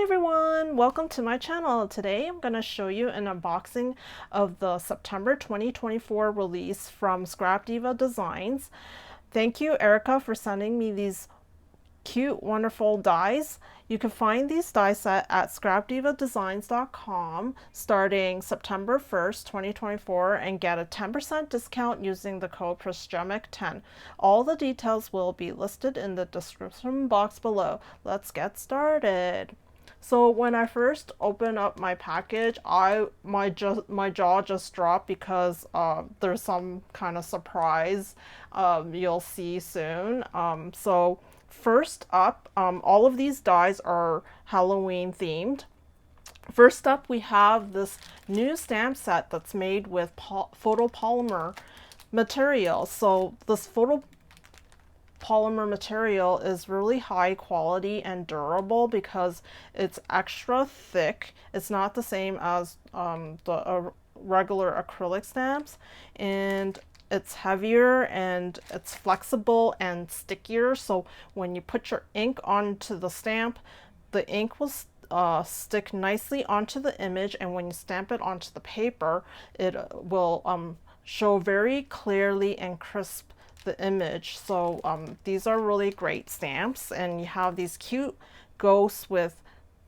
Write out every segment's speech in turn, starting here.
everyone, welcome to my channel. Today I'm going to show you an unboxing of the September 2024 release from Diva Designs. Thank you, Erica, for sending me these cute, wonderful dies. You can find these die set at scrapdivadesigns.com starting September 1st, 2024 and get a 10% discount using the code PRESGEMIC10. All the details will be listed in the description box below. Let's get started. So when I first opened up my package, my jaw just dropped because there's some kind of surprise you'll see soon. So first up, all of these dies are Halloween themed. First up, we have this new stamp set that's made with photopolymer material. So this photopolymer material is really high quality and durable because it's extra thick. It's not the same as the regular acrylic stamps, and it's heavier and it's flexible and stickier, so when you put your ink onto the stamp, the ink will stick nicely onto the image, and when you stamp it onto the paper, it will show very clearly and crisp the image. So these are really great stamps, and you have these cute ghosts with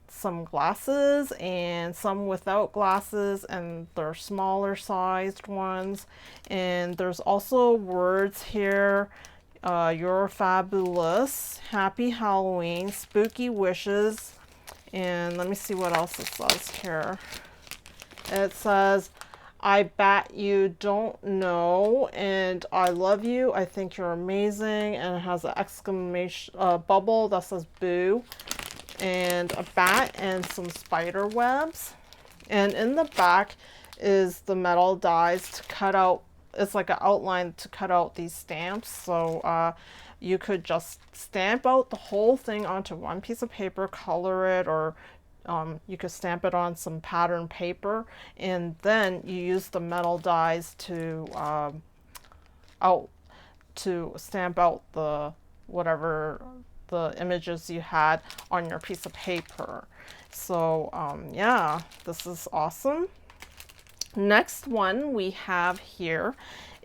some glasses and some without glasses, and they're smaller sized ones, and there's also words here. You're fabulous, happy Halloween, spooky wishes, and let me see what else it says here. It says, I bet you don't know, and I love you, I think you're amazing, and it has an exclamation bubble that says boo, and a bat and some spider webs. And in the back is the metal dies to cut out. It's like an outline to cut out these stamps, so you could just stamp out the whole thing onto one piece of paper, color it, or you could stamp it on some pattern paper, and then you use the metal dies to stamp out the whatever the images you had on your piece of paper. So yeah, this is awesome. Next one we have here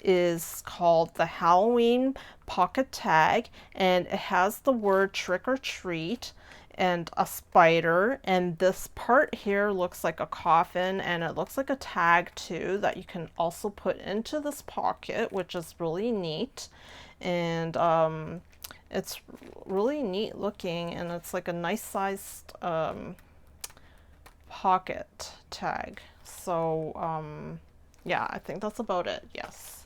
is called the Halloweem Pocket Tag, and it has the word trick or treat and a spider, and this part here looks like a coffin, and it looks like a tag too that you can also put into this pocket, which is really neat. And it's really neat looking, and it's like a nice sized pocket tag. So yeah, I think that's about it. Yes.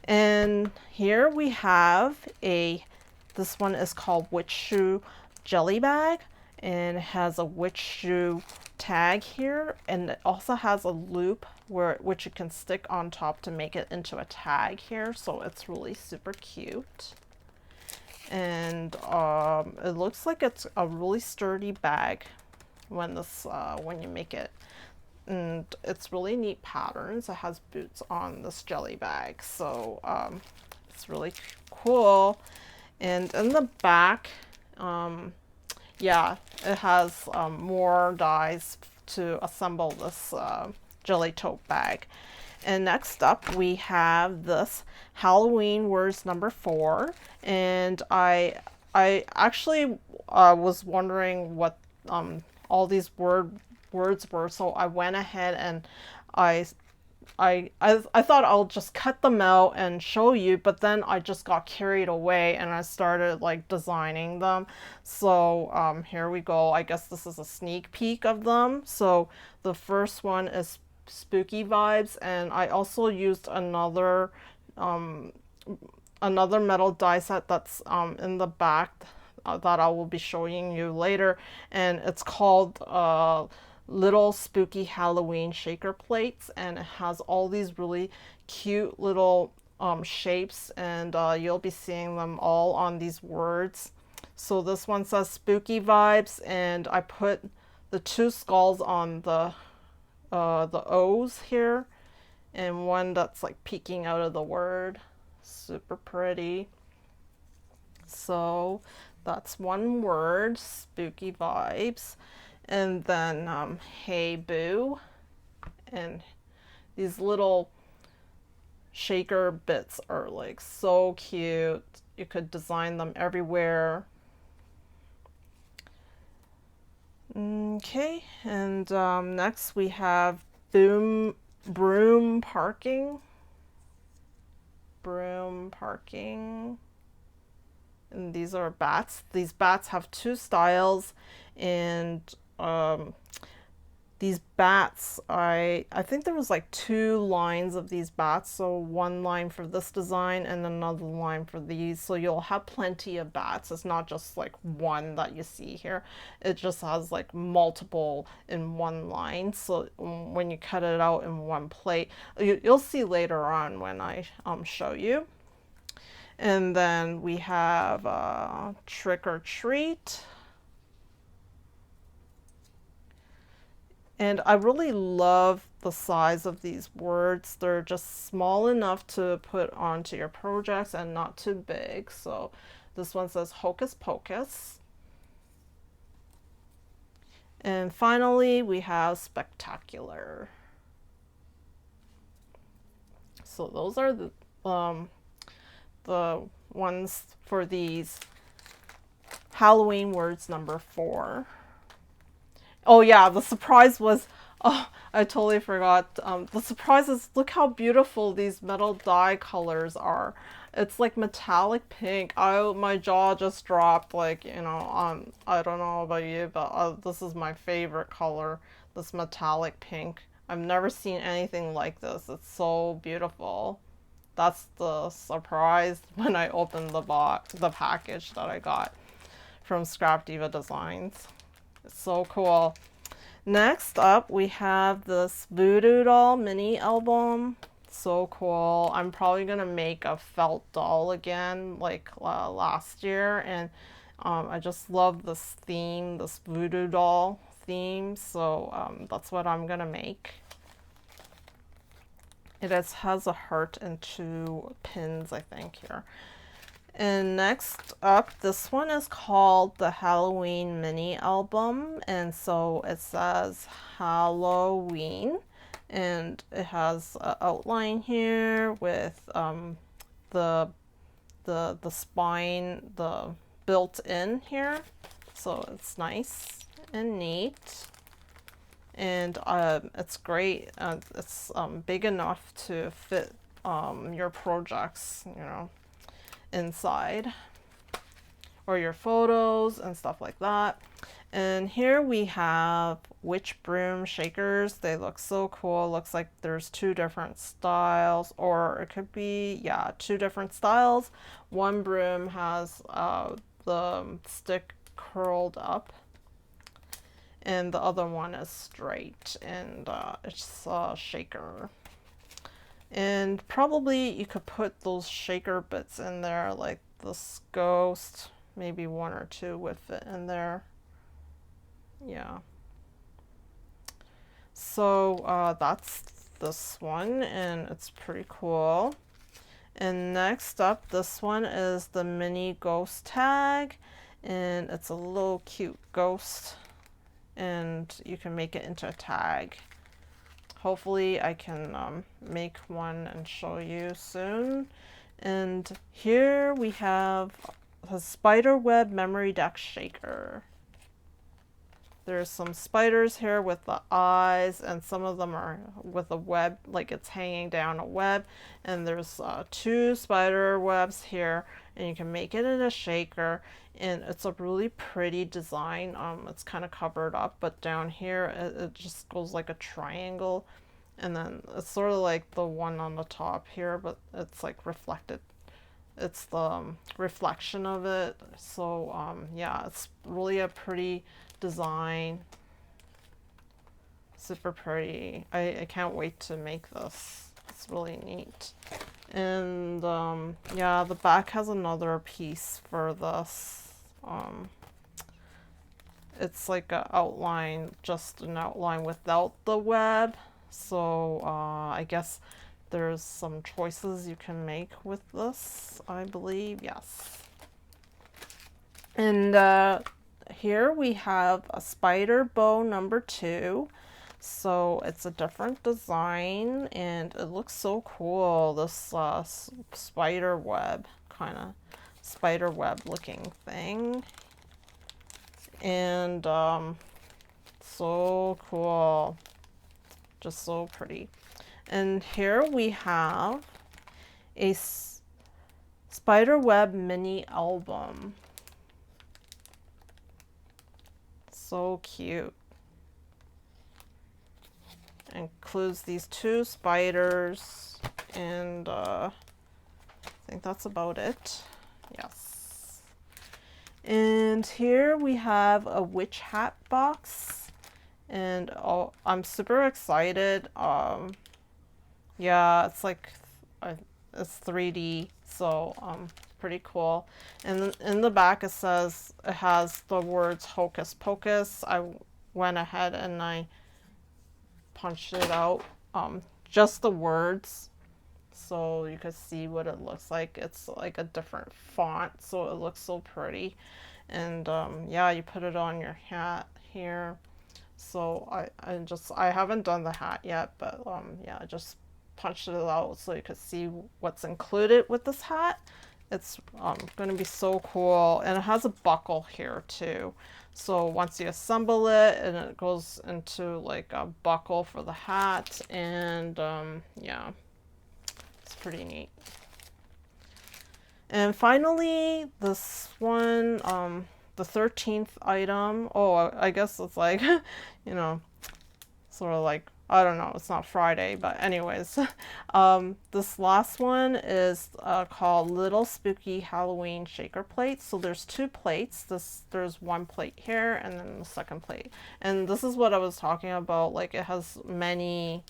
And here we have this one is called Witch Shoe Jelly Bag, and it has a witch shoe tag here, and it also has a loop which you can stick on top to make it into a tag here, so it's really super cute. And it looks like it's a really sturdy bag when you make it, and it's really neat patterns. It has boots on this jelly bag, so it's really cool. And in the back, yeah, it has more dies to assemble this jelly tote bag. And next up we have this Halloween words number 4, and I actually was wondering what all these words were, so I went ahead and I thought I'll just cut them out and show you, but then I just got carried away and I started like designing them. So here we go. I guess this is a sneak peek of them. So the first one is spooky vibes, and I also used another metal die set that's in the back that I will be showing you later, and it's called Little Spooky Halloween Shaker Plates, and it has all these really cute little shapes, and you'll be seeing them all on these words. So this one says spooky vibes, and I put the 2 skulls on the O's here, and one that's like peeking out of the word. Super pretty. So That's one word, spooky vibes. And then hey boo. And these little shaker bits are like so cute. You could design them everywhere. Okay, and next we have broom parking. Broom parking. And these are bats. These bats have two styles, and these bats, I think there was like two lines of these bats, so one line for this design and another line for these, so you'll have plenty of bats. It's not just like one that you see here, it just has like multiple in one line, so when you cut it out in one plate, you'll see later on when I show you. And then we have trick or treat. And I really love the size of these words. They're just small enough to put onto your projects and not too big. So this one says Hocus Pocus. And finally, we have Spectacular. So those are the ones for these Halloween words number 4. Oh yeah, the surprise was, oh, I totally forgot. The surprise is, look how beautiful these metal dye colors are. It's like metallic pink. My jaw just dropped, like, you know, I don't know about you, but this is my favorite color, this metallic pink. I've never seen anything like this. It's so beautiful. That's the surprise when I opened the package that I got from Diva Designs. It's so cool. Next up, we have this Voodoo doll mini album. So cool. I'm probably gonna make a felt doll again, like last year, and I just love this theme, this Voodoo doll theme. So that's what I'm gonna make. It has a heart and 2 pins, I think, here. And next up, this one is called the Halloween mini album, and so it says Halloween, and it has an outline here with the spine, the built in here, so it's nice and neat, and it's great. It's big enough to fit your projects, you know, inside, or your photos and stuff like that. And here we have witch broom shakers. They look so cool. Looks like there's 2 different styles, or it could be, yeah, 2 different styles. One broom has the stick curled up, and the other one is straight, and it's a shaker. And probably you could put those shaker bits in there, like this ghost, maybe 1 or 2 would fit in there. Yeah. So that's this one, and it's pretty cool. And next up, this one is the mini ghost tag, and it's a little cute ghost, and you can make it into a tag. Hopefully I can make one and show you soon. And here we have a Spiderweb Memorydex shaker. There's some spiders here with the eyes, and some of them are with a web, like it's hanging down a web. And there's 2 spider webs here, and you can make it in a shaker, and it's a really pretty design. It's kind of covered up, but down here it just goes like a triangle, and then it's sort of like the one on the top here, but it's like reflected. It's the reflection of it. So yeah, it's really a pretty design. Super pretty. I can't wait to make this. It's really neat. And yeah, the back has another piece for this. It's like an outline, just an outline without the web. So I guess there's some choices you can make with this, I believe. Yes. And here we have a Spiderbow #2. So it's a different design and it looks so cool. This spider web, kind of spider web looking thing. And so cool. Just so pretty. And here we have a Spiderweb mini album. So cute. Includes these 2 spiders, and I think that's about it. Yes. And here we have a witch hat box, and oh, I'm super excited. Yeah, it's like it's 3D, so pretty cool. And in the back it says, it has the words Hocus Pocus. I went ahead and I punched it out, just the words, so you could see what it looks like. It's like a different font, so it looks so pretty. And yeah, you put it on your hat here. So I haven't done the hat yet, but yeah, I just punched it out so you could see what's included with this hat. It's going to be so cool, and it has a buckle here too. So once you assemble it, and it goes into like a buckle for the hat, and yeah, it's pretty neat. And finally, this one, the 13th item. Oh, I guess it's like, you know, sort of like, I don't know, it's not Friday, but anyways. This last one is called Little Spooky Halloween Shaker Plates. So there's 2 plates. There's 1 plate here and then the second plate. And this is what I was talking about. Like, it has many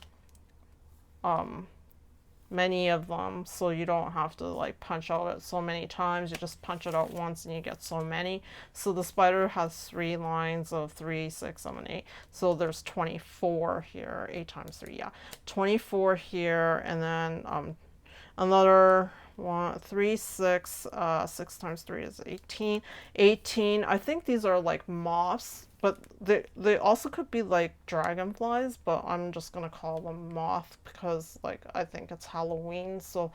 of them, so you don't have to like punch out it so many times. You just punch it out once and you get so many. So the spider has 3 lines of 3, 6, 7, 8. So there's 24 here. 8 times 3, yeah, 24 here, and then another 1, 3, 6, 6 times 3 is 18. 18. I think these are like moths, but they also could be like dragonflies, but I'm just gonna call them moth because like I think it's Halloween, so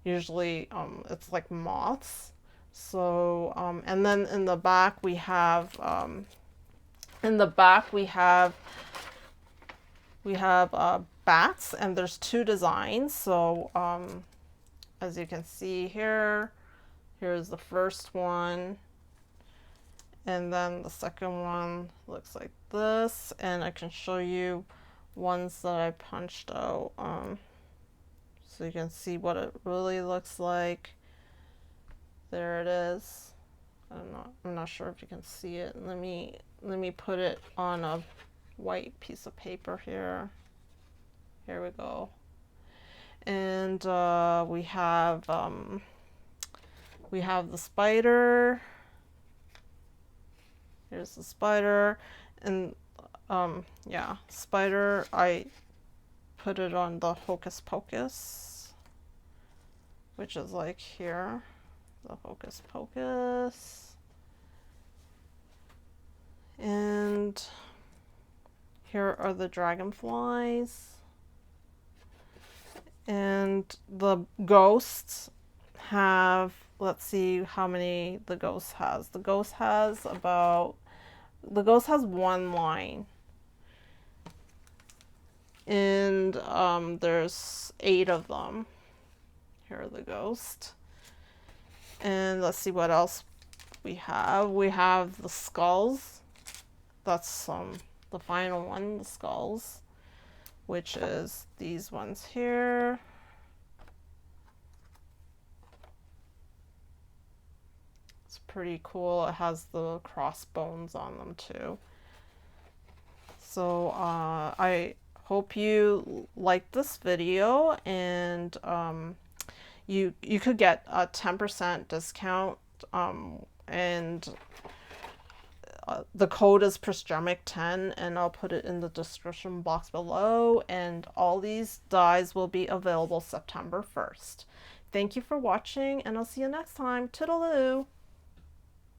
usually it's like moths. So and then in the back we have bats, and there's 2 designs. So as you can see here, here's the first one, and then the second one looks like this, and I can show you ones that I punched out, so you can see what it really looks like. There it is. I'm not sure if you can see it. Let me put it on a white piece of paper here. Here we go. And we have the spider. Here's the spider, and yeah, spider. I put it on the Hocus Pocus, which is like here, the Hocus Pocus, and here are the dragonflies. And the ghosts have, let's see how many the ghost has. The ghost has 1 line. And there's 8 of them. Here are the ghosts. And let's see what else we have. We have the skulls. That's the final one, the skulls, which is these ones here. It's pretty cool. It has the crossbones on them too. So I hope you liked this video, and you could get a 10% discount, and the code is Prisgemic10, and I'll put it in the description box below, and all these dies will be available September 1st. Thank you for watching, and I'll see you next time. Toodaloo!